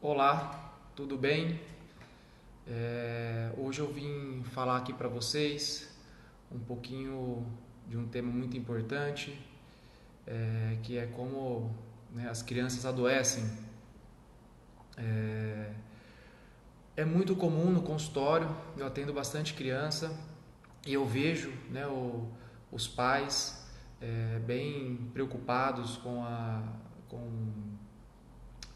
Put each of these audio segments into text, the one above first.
Olá, tudo bem? Hoje eu vim falar aqui para vocês um pouquinho de um tema muito importante, que é como, né, as crianças adoecem. É muito comum no consultório, eu atendo bastante criança e eu vejo, né, os pais bem preocupados com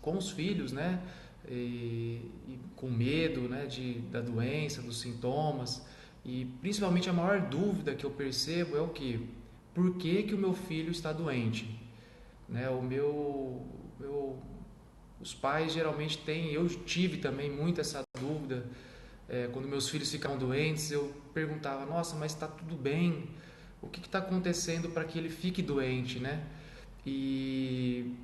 com os filhos, né? E com medo, né, da doença, dos sintomas. E principalmente a maior dúvida que eu percebo é o que? Por que, que o meu filho está doente? Né? Os pais geralmente têm, eu tive também muito essa dúvida. Quando meus filhos ficavam doentes, eu perguntava: nossa, mas está tudo bem? O que está acontecendo para que ele fique doente, né? E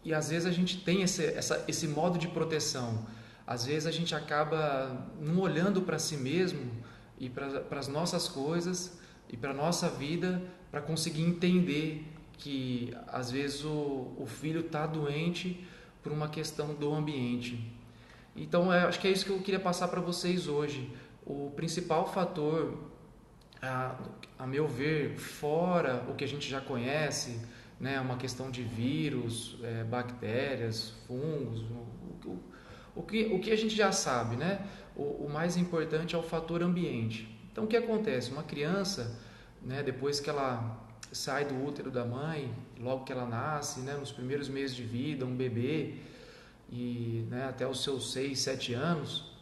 E às vezes a gente tem esse modo de proteção. Às vezes a gente acaba não olhando para si mesmo e para as nossas coisas e para a nossa vida para conseguir entender que às vezes o filho está doente por uma questão do ambiente. Então, acho que é isso que eu queria passar para vocês hoje. O principal fator, a, a meu ver, fora o que a gente já conhece, né, uma questão de vírus, bactérias, fungos, o que a gente já sabe, né? O mais importante é o fator ambiente. Então, o que acontece? Uma criança, né, depois que ela sai do útero da mãe, logo que ela nasce, né, nos primeiros meses de vida, um bebê, e né, até os seus 6, 7 anos,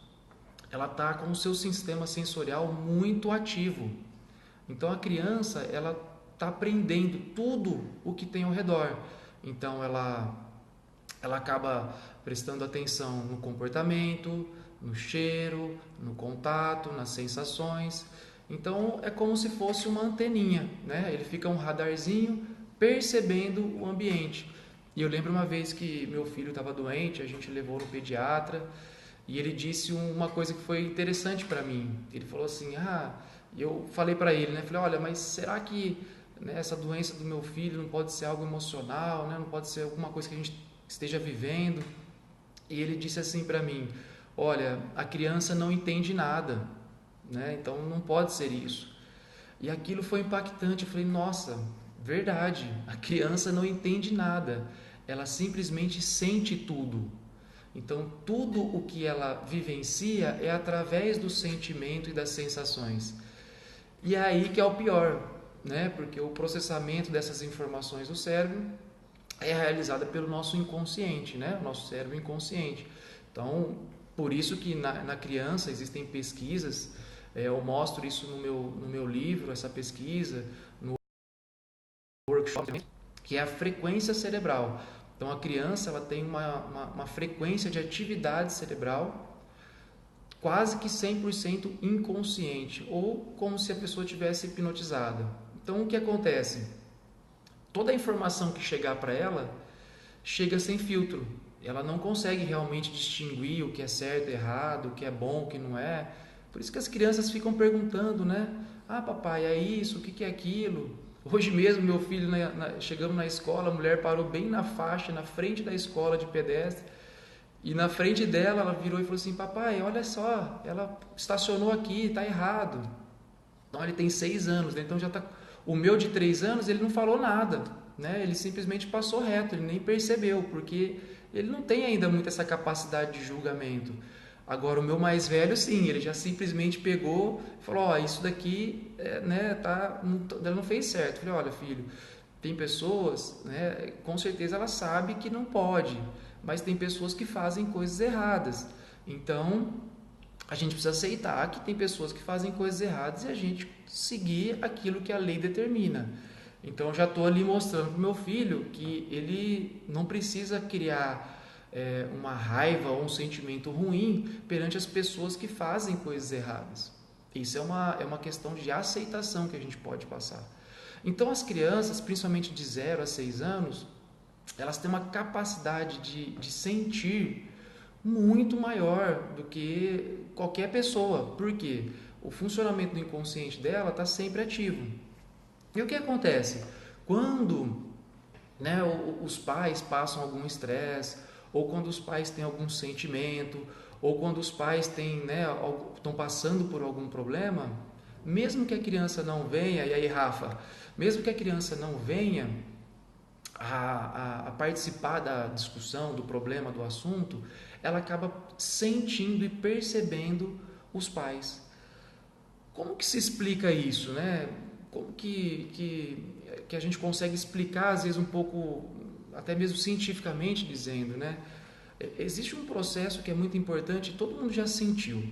ela está com o seu sistema sensorial muito ativo. Então a criança ela está aprendendo tudo o que tem ao redor. Então ela acaba prestando atenção no comportamento, no cheiro, no contato, nas sensações. Então é como se fosse uma anteninha, né? Ele fica um radarzinho percebendo o ambiente. E eu lembro uma vez que meu filho estava doente, a gente levou no pediatra e ele disse uma coisa que foi interessante para mim. Ele falou assim: e eu falei para ele, né? Falei: olha, mas será que, né, essa doença do meu filho não pode ser algo emocional, né? Não pode ser alguma coisa que a gente esteja vivendo? E ele disse assim para mim: olha, a criança não entende nada, né? Então não pode ser isso. E aquilo foi impactante. Eu falei: nossa, verdade. A criança não entende nada. Ela simplesmente sente tudo. Então, tudo o que ela vivencia é através do sentimento e das sensações. E é aí que é o pior, né? Porque o processamento dessas informações do cérebro é realizado pelo nosso inconsciente, né? O nosso cérebro inconsciente. Então, por isso que na criança existem pesquisas, eu mostro isso no meu livro, essa pesquisa, no workshop, que é a frequência cerebral. Então, a criança ela tem uma frequência de atividade cerebral quase que 100% inconsciente, ou como se a pessoa tivesse hipnotizada. Então, o que acontece? Toda a informação que chegar para ela chega sem filtro. Ela não consegue realmente distinguir o que é certo e errado, o que é bom, o que não é. Por isso que as crianças ficam perguntando, né? Ah, papai, é isso? O que é aquilo? Hoje mesmo, meu filho, chegamos na escola, a mulher parou bem na faixa, na frente da escola de pedestre. E na frente dela, ela virou e falou assim: papai, olha só, ela estacionou aqui, está errado. Então ele tem 6 anos, né? Então já tá. O meu de 3 anos, ele não falou nada, né? Ele simplesmente passou reto, ele nem percebeu, porque ele não tem ainda muito essa capacidade de julgamento. Agora o meu mais velho, sim, ele já simplesmente pegou e falou: ó, isso daqui, né, tá, ela não fez certo. Eu falei: olha, filho, tem pessoas, né, com certeza ela sabe que não pode, mas tem pessoas que fazem coisas erradas. Então, a gente precisa aceitar que tem pessoas que fazem coisas erradas e a gente seguir aquilo que a lei determina. Então, eu já estou ali mostrando para o meu filho que ele não precisa criar uma raiva ou um sentimento ruim perante as pessoas que fazem coisas erradas. Isso é uma questão de aceitação que a gente pode passar. Então, as crianças, principalmente de 0 a 6 anos, elas têm uma capacidade de sentir muito maior do que qualquer pessoa. Por quê? O funcionamento do inconsciente dela está sempre ativo. E o que acontece? Quando, né, os pais passam algum estresse ou quando os pais têm algum sentimento, ou quando os pais têm, né, estão passando por algum problema, mesmo que a criança não venha, e aí Rafa, mesmo que a criança não venha a participar da discussão, do problema, do assunto, ela acaba sentindo e percebendo os pais. Como que se explica isso, né? Como que a gente consegue explicar, às vezes, um pouco, até mesmo cientificamente dizendo, né? Existe um processo que é muito importante, todo mundo já sentiu.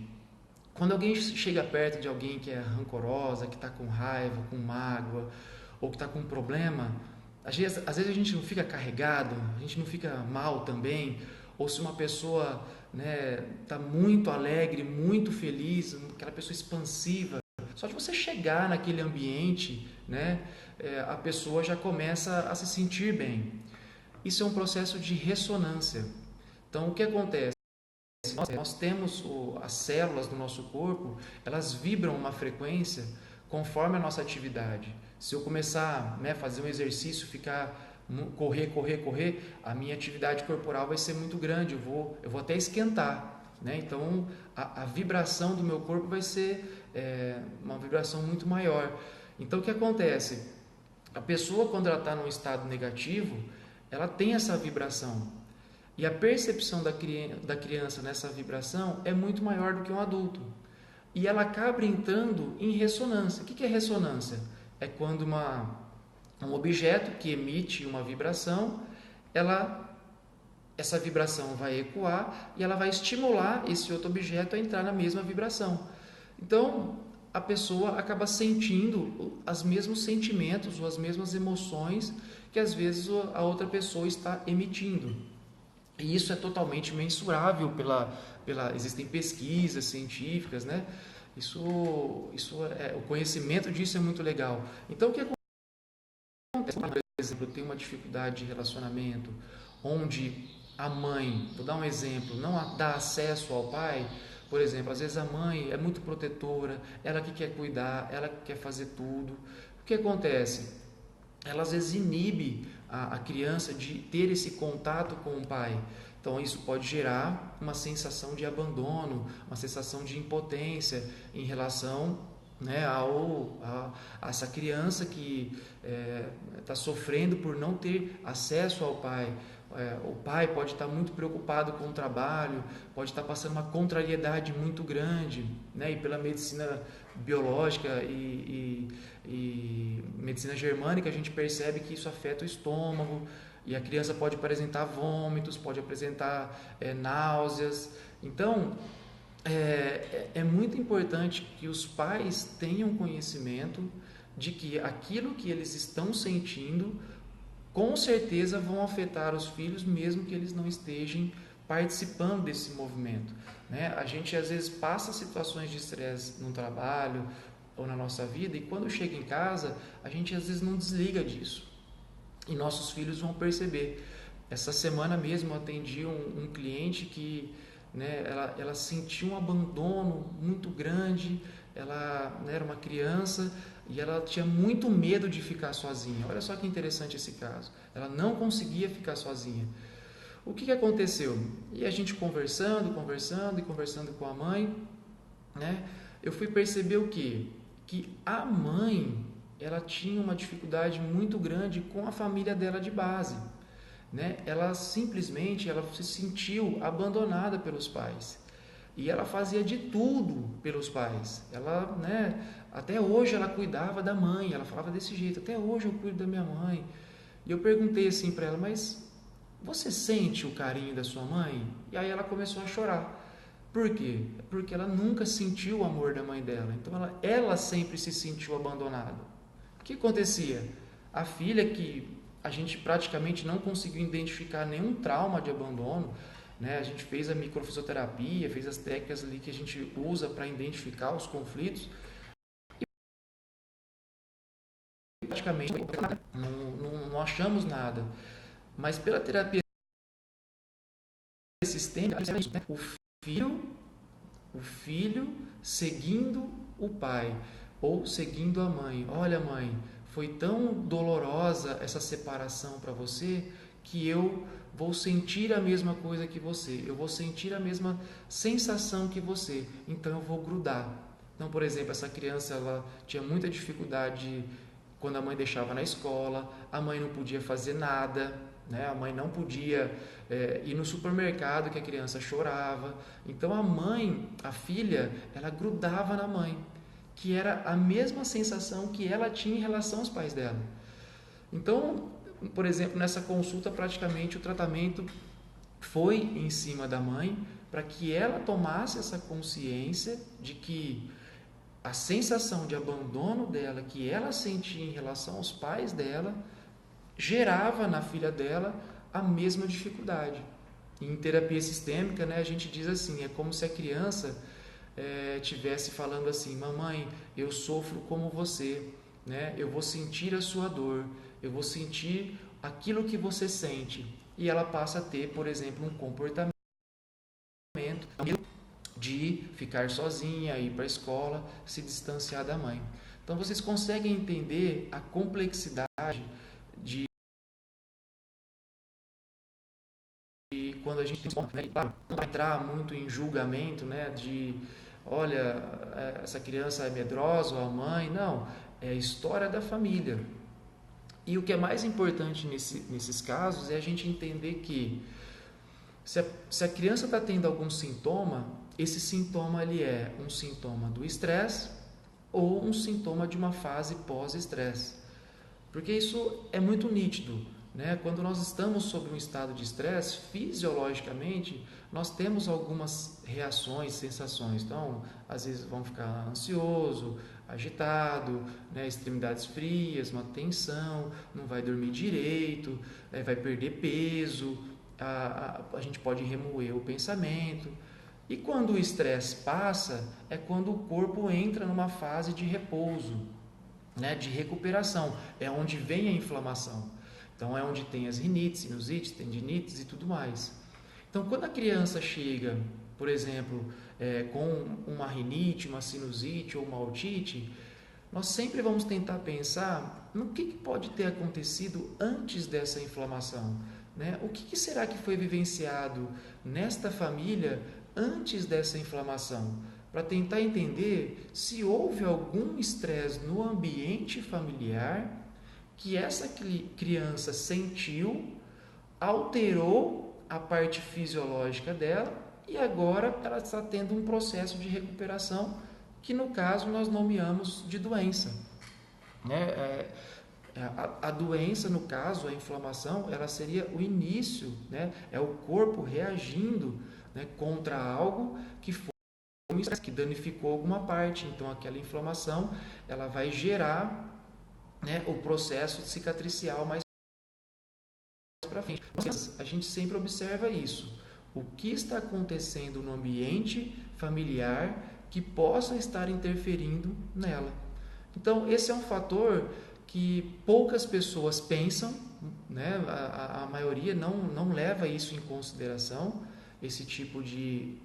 Quando alguém chega perto de alguém que é rancorosa, que está com raiva, com mágoa, ou que está com um problema, às vezes a gente não fica carregado, a gente não fica mal também, ou se uma pessoa, né, está muito alegre, muito feliz, aquela pessoa expansiva, só de você chegar naquele ambiente, né, a pessoa já começa a se sentir bem. Isso é um processo de ressonância. Então, o que acontece? Nós temos as células do nosso corpo, elas vibram uma frequência conforme a nossa atividade. Se eu começar, né, fazer um exercício, correr, a minha atividade corporal vai ser muito grande, eu vou até esquentar, né? Então a vibração do meu corpo vai ser uma vibração muito maior. Então o que acontece? A pessoa, quando ela está num estado negativo, ela tem essa vibração. E a percepção da criança nessa vibração é muito maior do que um adulto. E ela acaba entrando em ressonância. O que é ressonância? É quando um objeto que emite uma vibração, essa vibração vai ecoar e ela vai estimular esse outro objeto a entrar na mesma vibração. Então, a pessoa acaba sentindo os mesmos sentimentos ou as mesmas emoções que às vezes a outra pessoa está emitindo. E isso é totalmente mensurável existem pesquisas científicas, né? O conhecimento disso é muito legal. Então, o que acontece? Por exemplo, tem uma dificuldade de relacionamento, onde a mãe, vou dar um exemplo, não dá acesso ao pai. Por exemplo, às vezes a mãe é muito protetora, ela que quer cuidar, ela que quer fazer tudo. O que acontece? Ela às vezes inibe a criança de ter esse contato com o pai. Então isso pode gerar uma sensação de abandono, uma sensação de impotência em relação, né, a essa criança que está sofrendo por não ter acesso ao pai. O pai pode estar muito preocupado com o trabalho, pode estar passando uma contrariedade muito grande, né? E pela medicina biológica e medicina germânica a gente percebe que isso afeta o estômago e a criança pode apresentar vômitos, pode apresentar náuseas. Então é muito importante que os pais tenham conhecimento de que aquilo que eles estão sentindo com certeza vão afetar os filhos, mesmo que eles não estejam participando desse movimento, né? A gente às vezes passa situações de estresse no trabalho ou na nossa vida e quando chega em casa a gente às vezes não desliga disso e nossos filhos vão perceber. Essa semana mesmo eu atendi um cliente que, né, ela sentiu um abandono muito grande. Ela, né, era uma criança e ela tinha muito medo de ficar sozinha. Olha só que interessante esse caso. Ela não conseguia ficar sozinha. O que aconteceu? E a gente conversando com a mãe, né, eu fui perceber o quê? Que a mãe, ela tinha uma dificuldade muito grande com a família dela de base, né? Ela simplesmente se sentiu abandonada pelos pais. E ela fazia de tudo pelos pais. Ela, né, até hoje ela cuidava da mãe, ela falava desse jeito, até hoje eu cuido da minha mãe. E eu perguntei assim para ela, mas você sente o carinho da sua mãe? E aí ela começou a chorar. Por quê? Porque ela nunca sentiu o amor da mãe dela. Então ela sempre se sentiu abandonada. O que acontecia? A filha, que a gente praticamente não conseguiu identificar nenhum trauma de abandono, né? A gente fez a microfisioterapia, fez as técnicas ali que a gente usa para identificar os conflitos e praticamente não achamos nada. Mas pela terapia sistêmica, o filho seguindo o pai ou seguindo a mãe. Olha, mãe, foi tão dolorosa essa separação para você que eu vou sentir a mesma coisa que você, eu vou sentir a mesma sensação que você, então eu vou grudar. Então, por exemplo, essa criança ela tinha muita dificuldade quando a mãe deixava na escola, a mãe não podia fazer nada, né? A mãe não podia ir no supermercado que a criança chorava. Então a mãe, a filha, ela grudava na mãe, que era a mesma sensação que ela tinha em relação aos pais dela. Então, por exemplo, nessa consulta praticamente o tratamento foi em cima da mãe para que ela tomasse essa consciência de que a sensação de abandono dela, que ela sentia em relação aos pais dela, gerava na filha dela a mesma dificuldade. Em terapia sistêmica, né, a gente diz assim, é como se a criança tivesse falando assim, mamãe, eu sofro como você, né? Eu vou sentir a sua dor, eu vou sentir aquilo que você sente. E ela passa a ter, por exemplo, um comportamento de ficar sozinha, ir para a escola, se distanciar da mãe. Então vocês conseguem entender a complexidade de quando a gente, né, claro, não vai entrar muito em julgamento, né, de olha, essa criança é medrosa ou a mãe, não, é a história da família. E o que é mais importante nesses casos é a gente entender que se a criança está tendo algum sintoma, esse sintoma ele é um sintoma do estresse ou um sintoma de uma fase pós-estresse. Porque isso é muito nítido, né? Quando nós estamos sob um estado de estresse, fisiologicamente, nós temos algumas reações, sensações. Então, às vezes vão ficar ansioso, agitado, né? Extremidades frias, uma tensão, não vai dormir direito, vai perder peso, a gente pode remoer o pensamento. E quando o estresse passa, é quando o corpo entra numa fase de repouso, né, de recuperação, é onde vem a inflamação. Então é onde tem as rinites, sinusites, tendinites e tudo mais. Então quando a criança chega, por exemplo, com uma rinite, uma sinusite ou uma otite, nós sempre vamos tentar pensar no que pode ter acontecido antes dessa inflamação, né? O que será que foi vivenciado nesta família antes dessa inflamação? Para tentar entender se houve algum estresse no ambiente familiar que essa criança sentiu, alterou a parte fisiológica dela e agora ela está tendo um processo de recuperação que no caso nós nomeamos de doença, né? A doença, no caso, a inflamação, ela seria o início, né? É o corpo reagindo, né, contra algo que foi que danificou alguma parte. Então aquela inflamação ela vai gerar, né, o processo cicatricial mais para frente. A gente sempre observa isso. O que está acontecendo no ambiente familiar que possa estar interferindo nela. Então esse é um fator que poucas pessoas pensam, né? A maioria não leva isso em consideração, esse tipo de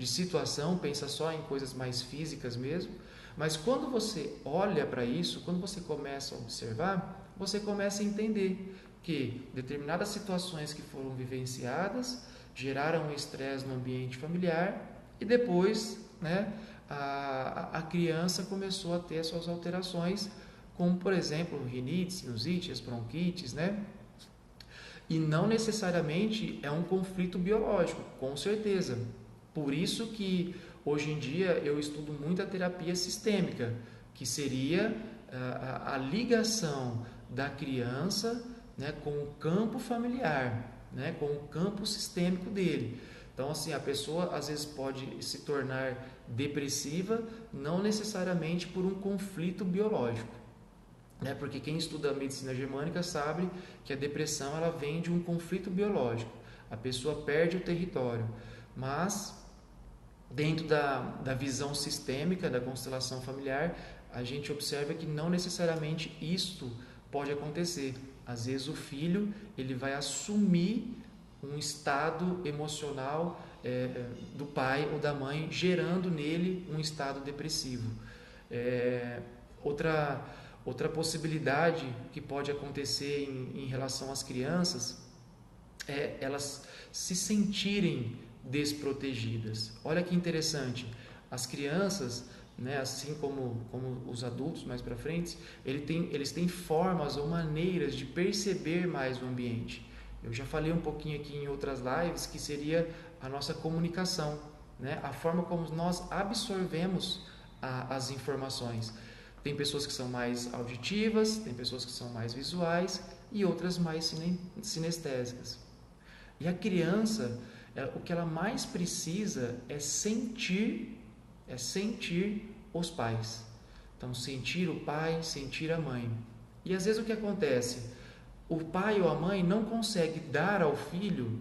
situação, pensa só em coisas mais físicas mesmo. Mas quando você olha para isso, quando você começa a observar, você começa a entender que determinadas situações que foram vivenciadas geraram um estresse no ambiente familiar e depois, né, a criança começou a ter as suas alterações, como por exemplo rinite, sinusite, as bronquites, né? E não necessariamente é um conflito biológico, com certeza. Por isso que hoje em dia eu estudo muito a terapia sistêmica, que seria a ligação da criança, né, com o campo familiar, né, com o campo sistêmico dele. Então, assim, a pessoa às vezes pode se tornar depressiva, não necessariamente por um conflito biológico, né? Porque quem estuda a medicina germânica sabe que a depressão ela vem de um conflito biológico. A pessoa perde o território, mas dentro da visão sistêmica da constelação familiar, a gente observa que não necessariamente isto pode acontecer. Às vezes o filho ele vai assumir um estado emocional do pai ou da mãe, gerando nele um estado depressivo. Outra possibilidade que pode acontecer em relação às crianças elas se sentirem desprotegidas. Olha que interessante, as crianças, né, assim como os adultos mais para frente, eles têm formas ou maneiras de perceber mais o ambiente. Eu já falei um pouquinho aqui em outras lives que seria a nossa comunicação, né, a forma como nós absorvemos as informações. Tem pessoas que são mais auditivas, tem pessoas que são mais visuais e outras mais sinestésicas. E a criança, o que ela mais precisa é sentir os pais. Então, sentir o pai, sentir a mãe. E às vezes o que acontece? O pai ou a mãe não consegue dar ao filho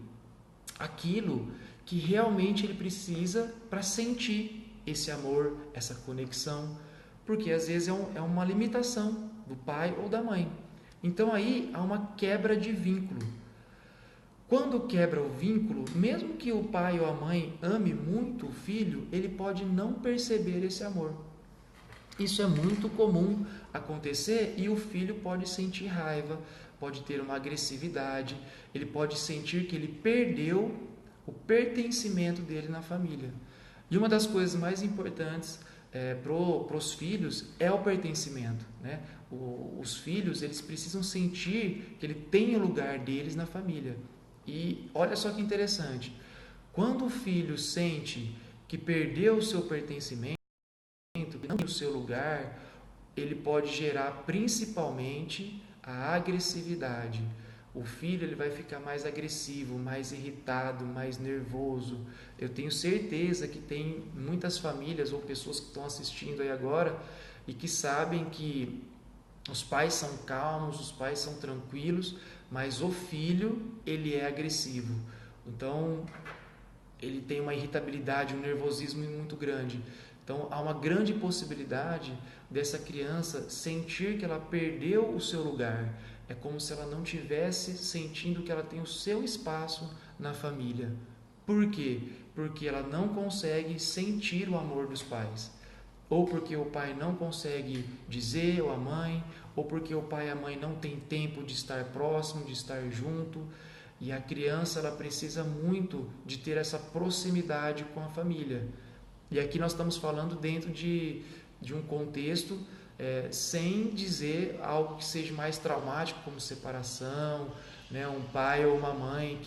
aquilo que realmente ele precisa para sentir esse amor, essa conexão, porque às vezes é uma limitação do pai ou da mãe. Então aí há uma quebra de vínculo. Quando quebra o vínculo, mesmo que o pai ou a mãe ame muito o filho, ele pode não perceber esse amor. Isso é muito comum acontecer e o filho pode sentir raiva, pode ter uma agressividade, ele pode sentir que ele perdeu o pertencimento dele na família. E uma das coisas mais importantes para os filhos é o pertencimento, né? Os filhos, eles precisam sentir que ele tem o lugar deles na família. E olha só que interessante, quando o filho sente que perdeu o seu pertencimento, que não tem o seu lugar, ele pode gerar principalmente a agressividade. O filho ele vai ficar mais agressivo, mais irritado, mais nervoso. Eu tenho certeza que tem muitas famílias ou pessoas que estão assistindo aí agora e que sabem que os pais são calmos, os pais são tranquilos, mas o filho ele é agressivo. Então ele tem uma irritabilidade, um nervosismo muito grande. Então há uma grande possibilidade dessa criança sentir que ela perdeu o seu lugar. É como se ela não tivesse sentindo que ela tem o seu espaço na família. Por quê? Porque ela não consegue sentir o amor dos pais. Ou porque o pai não consegue dizer, ou a mãe, ou porque o pai e a mãe não têm tempo de estar próximo, de estar junto. E a criança ela precisa muito de ter essa proximidade com a família. E aqui nós estamos falando dentro de um contexto sem dizer algo que seja mais traumático, como separação, né? Um pai ou uma mãe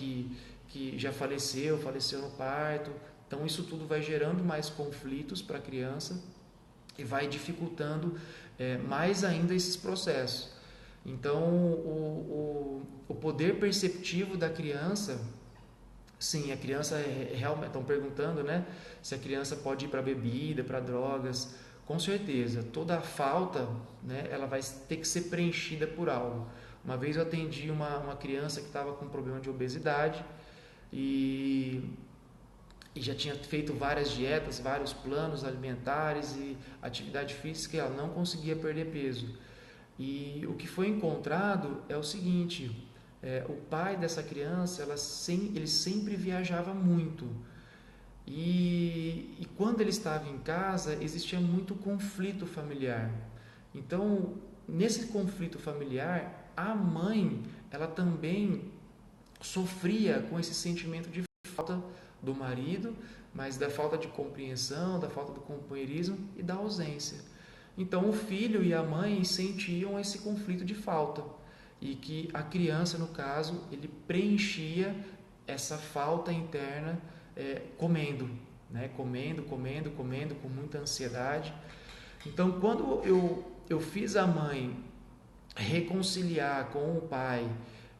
que já faleceu no parto. Então isso tudo vai gerando mais conflitos para a criança e vai dificultando mais ainda esses processos. Então o poder perceptivo da criança, sim, a criança realmente, estão perguntando, né, se a criança pode ir para bebida, para drogas. Com certeza, toda a falta, né, ela vai ter que ser preenchida por algo. Uma vez eu atendi uma criança que estava com problema de obesidade e já tinha feito várias dietas, vários planos alimentares e atividade física e ela não conseguia perder peso. E o que foi encontrado é o seguinte: o pai dessa criança, ele sempre viajava muito. E quando ele estava em casa, existia muito conflito familiar. Então, nesse conflito familiar, a mãe, ela também sofria com esse sentimento de falta do marido, mas da falta de compreensão, da falta do companheirismo e da ausência. Então, o filho e a mãe sentiam esse conflito de falta e que a criança, no caso, ele preenchia essa falta interna comendo, né? Comendo com muita ansiedade. Então, quando eu fiz a mãe reconciliar com o pai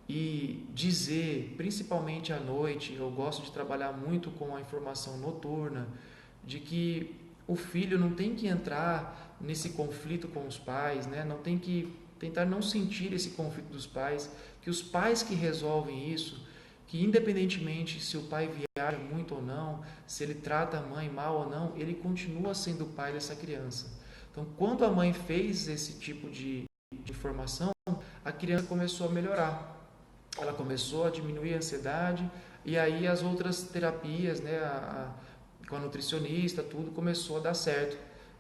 e dizer, principalmente à noite, eu gosto de trabalhar muito com a informação noturna, de que o filho não tem que entrar nesse conflito com os pais, né? Não tem que tentar não sentir esse conflito dos pais, que os pais que resolvem isso, que independentemente se o pai viaja muito ou não, se ele trata a mãe mal ou não, ele continua sendo o pai dessa criança. Então, quando a mãe fez esse tipo de informação, a criança começou a melhorar. Ela começou a diminuir a ansiedade e aí as outras terapias, né, com a nutricionista, tudo começou a dar certo.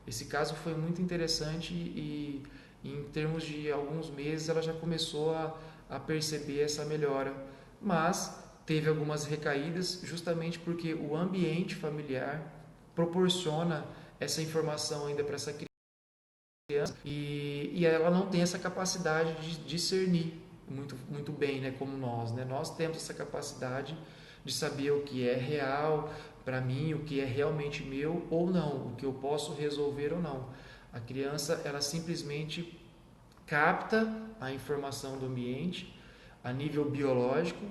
Esse caso foi muito interessante e em termos de alguns meses ela já começou a perceber essa melhora. Mas teve algumas recaídas justamente porque o ambiente familiar proporciona essa informação ainda para essa criança e ela não tem essa capacidade de discernir muito bem, né, como nós, né? Nós temos essa capacidade de saber o que é real para mim, o que é realmente meu ou não, o que eu posso resolver ou não. A criança, ela simplesmente capta a informação do ambiente a nível biológico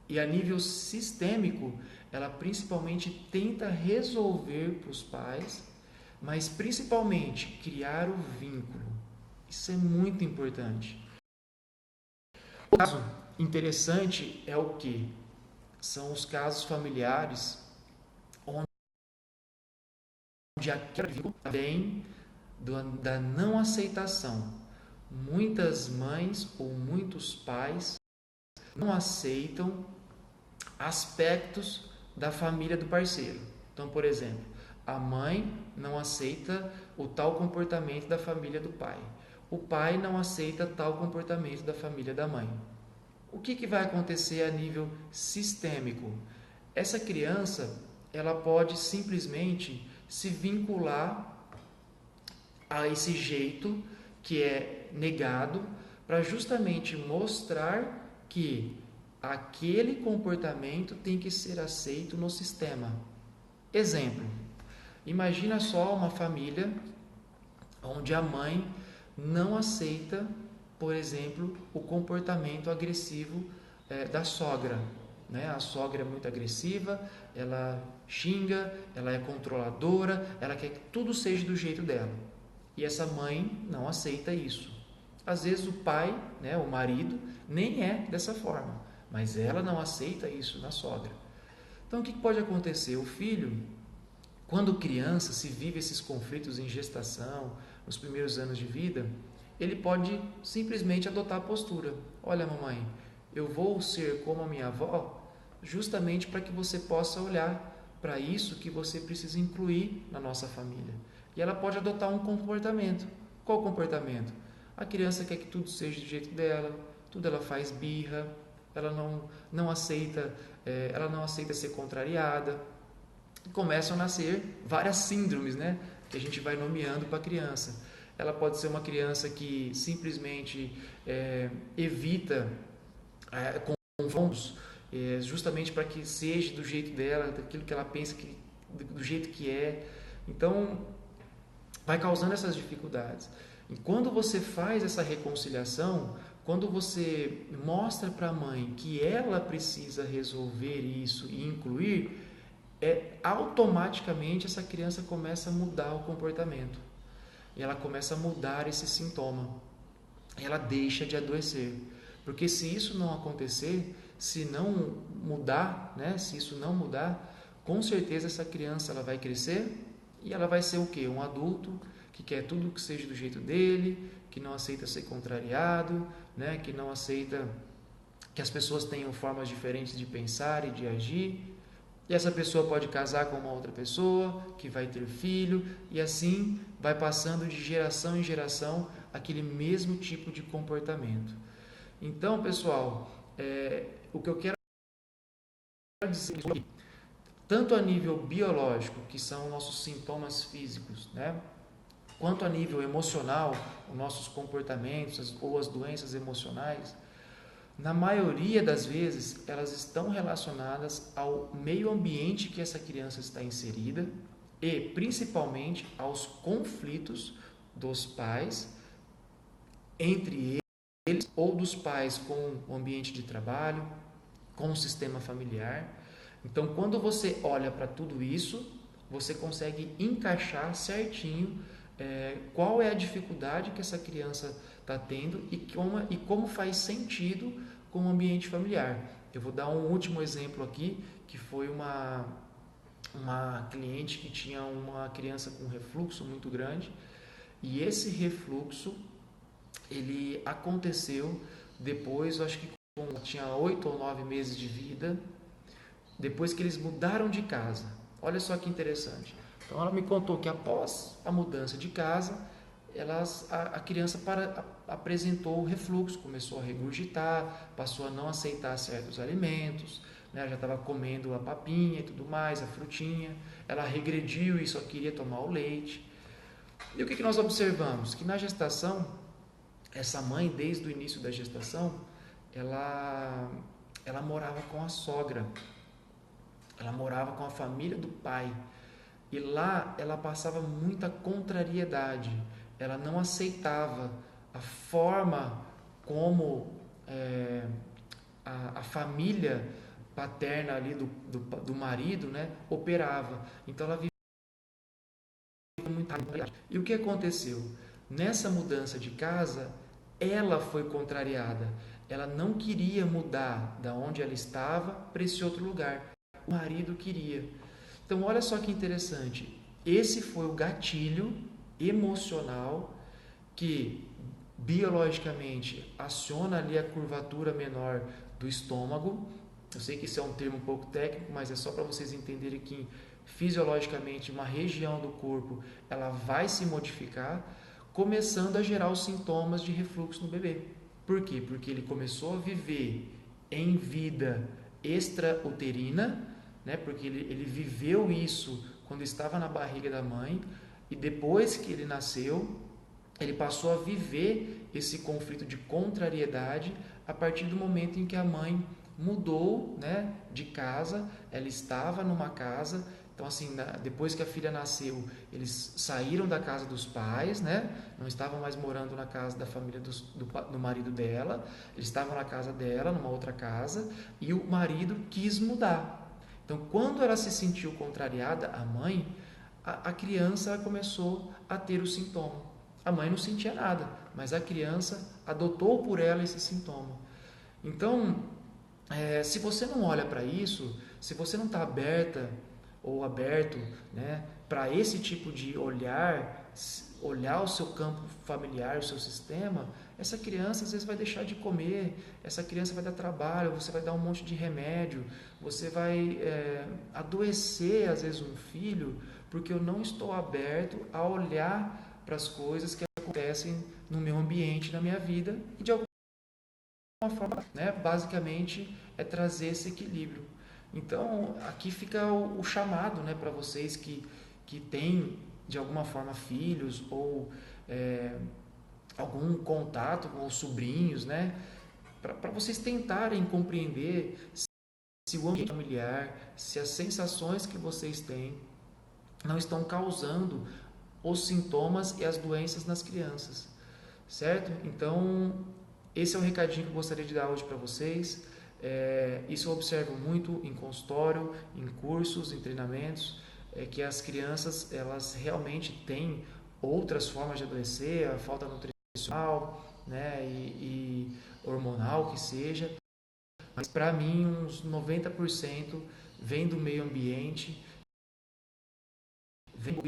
e a nível sistêmico, ela principalmente tenta resolver para os pais, mas principalmente criar o vínculo. Isso é muito importante. Um caso interessante é o que? São os casos familiares onde aquele vínculo vem da não aceitação. Muitas mães ou muitos pais não aceitam aspectos da família do parceiro. Então, por exemplo, a mãe não aceita o tal comportamento da família do pai. O pai não aceita tal comportamento da família da mãe. O que vai acontecer a nível sistêmico? Essa criança, ela pode simplesmente se vincular a esse jeito que é negado para justamente mostrar que aquele comportamento tem que ser aceito no sistema. Exemplo, imagina só uma família onde a mãe não aceita, por exemplo, o comportamento agressivo da sogra. Né? A sogra é muito agressiva, ela xinga, ela é controladora, ela quer que tudo seja do jeito dela. E essa mãe não aceita isso. Às vezes o pai, né, o marido, nem é dessa forma, mas ela não aceita isso na sogra. Então o que pode acontecer? O filho, quando criança, se vive esses conflitos em gestação, nos primeiros anos de vida, ele pode simplesmente adotar a postura. Olha, mamãe, eu vou ser como a minha avó justamente para que você possa olhar para isso que você precisa incluir na nossa família. E ela pode adotar um comportamento. Qual comportamento? A criança quer que tudo seja do jeito dela, tudo ela faz birra, ela não aceita, ela não aceita ser contrariada. E começam a nascer várias síndromes, né, que a gente vai nomeando para a criança. Ela pode ser uma criança que simplesmente evita confrontos, justamente para que seja do jeito dela, daquilo que ela pensa do jeito que é. Então, vai causando essas dificuldades. E quando você faz essa reconciliação, quando você mostra para a mãe que ela precisa resolver isso e incluir, automaticamente essa criança começa a mudar o comportamento. E ela começa a mudar esse sintoma. Ela deixa de adoecer. Porque se isso não acontecer, se não mudar, né? Se isso não mudar, com certeza essa criança ela vai crescer e ela vai ser o quê? Um adulto que quer tudo que seja do jeito dele, que não aceita ser contrariado, né? Que não aceita que as pessoas tenham formas diferentes de pensar e de agir. E essa pessoa pode casar com uma outra pessoa, que vai ter filho, e assim vai passando de geração em geração aquele mesmo tipo de comportamento. Então, pessoal, o que eu quero dizer aqui, tanto a nível biológico, que são nossos sintomas físicos, né, quanto a nível emocional, os nossos comportamentos ou as doenças emocionais, na maioria das vezes elas estão relacionadas ao meio ambiente que essa criança está inserida e principalmente aos conflitos dos pais entre eles ou dos pais com o ambiente de trabalho, com o sistema familiar. Então, quando você olha para tudo isso, você consegue encaixar certinho qual é a dificuldade que essa criança está tendo e como faz sentido com o ambiente familiar. Eu vou dar um último exemplo aqui, que foi uma cliente que tinha uma criança com refluxo muito grande, e esse refluxo ele aconteceu depois, acho que tinha 8 ou 9 meses de vida, depois que eles mudaram de casa. Olha só que interessante. Então ela me contou que após a mudança de casa, a criança apresentou refluxo, começou a regurgitar, passou a não aceitar certos alimentos, né? Ela já estava comendo a papinha e tudo mais, a frutinha. Ela regrediu e só queria tomar o leite. E o que nós observamos? Que na gestação, essa mãe, desde o início da gestação, ela morava com a sogra, ela morava com a família do pai. E lá ela passava muita contrariedade, ela não aceitava a forma como a família paterna ali do marido, né, operava. Então ela vivia muita contrariedade. E o que aconteceu? Nessa mudança de casa, ela foi contrariada. Ela não queria mudar da onde ela estava para esse outro lugar. O marido queria. Então, olha só que interessante. Esse foi o gatilho emocional que biologicamente aciona ali a curvatura menor do estômago. Eu sei que isso é um termo um pouco técnico, mas é só para vocês entenderem que fisiologicamente uma região do corpo ela vai se modificar, começando a gerar os sintomas de refluxo no bebê. Por quê? Porque ele começou a viver em vida extrauterina, né? Porque ele viveu isso quando estava na barriga da mãe, e depois que ele nasceu, ele passou a viver esse conflito de contrariedade a partir do momento em que a mãe mudou, né, de casa. Ela estava numa casa, então assim, depois que a filha nasceu, eles saíram da casa dos pais, né, não estavam mais morando na casa da família do marido dela, eles estavam na casa dela, numa outra casa, e o marido quis mudar. Então, quando ela se sentiu contrariada, a mãe, a criança começou a ter o sintoma. A mãe não sentia nada, mas a criança adotou por ela esse sintoma. Então, se você não olha para isso, se você não está aberta ou aberto, né, para esse tipo de olhar o seu campo familiar, o seu sistema, essa criança às vezes vai deixar de comer, essa criança vai dar trabalho, você vai dar um monte de remédio, você vai adoecer às vezes um filho, porque eu não estou aberto a olhar para as coisas que acontecem no meu ambiente, na minha vida, e de alguma forma, né, basicamente é trazer esse equilíbrio. Então, aqui fica o chamado, né, para vocês que têm, de alguma forma, filhos ou algum contato com os sobrinhos, né, para vocês tentarem compreender se o ambiente familiar, se as sensações que vocês têm não estão causando os sintomas e as doenças nas crianças, certo? Então, esse é o recadinho que eu gostaria de dar hoje para vocês. Isso eu observo muito em consultório, em cursos, em treinamentos, que as crianças elas realmente têm outras formas de adoecer, a falta nutricional, né, e hormonal que seja, mas para mim uns 90% vem do meio ambiente, vem do,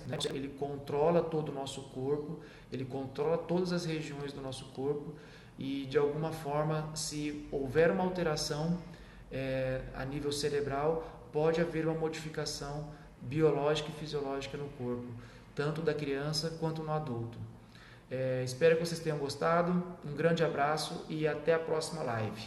né? Ele controla todo o nosso corpo, ele controla todas as regiões do nosso corpo, e de alguma forma, se houver uma alteração a nível cerebral, pode haver uma modificação biológica e fisiológica no corpo, tanto da criança quanto no adulto. Espero que vocês tenham gostado, um grande abraço e até a próxima live.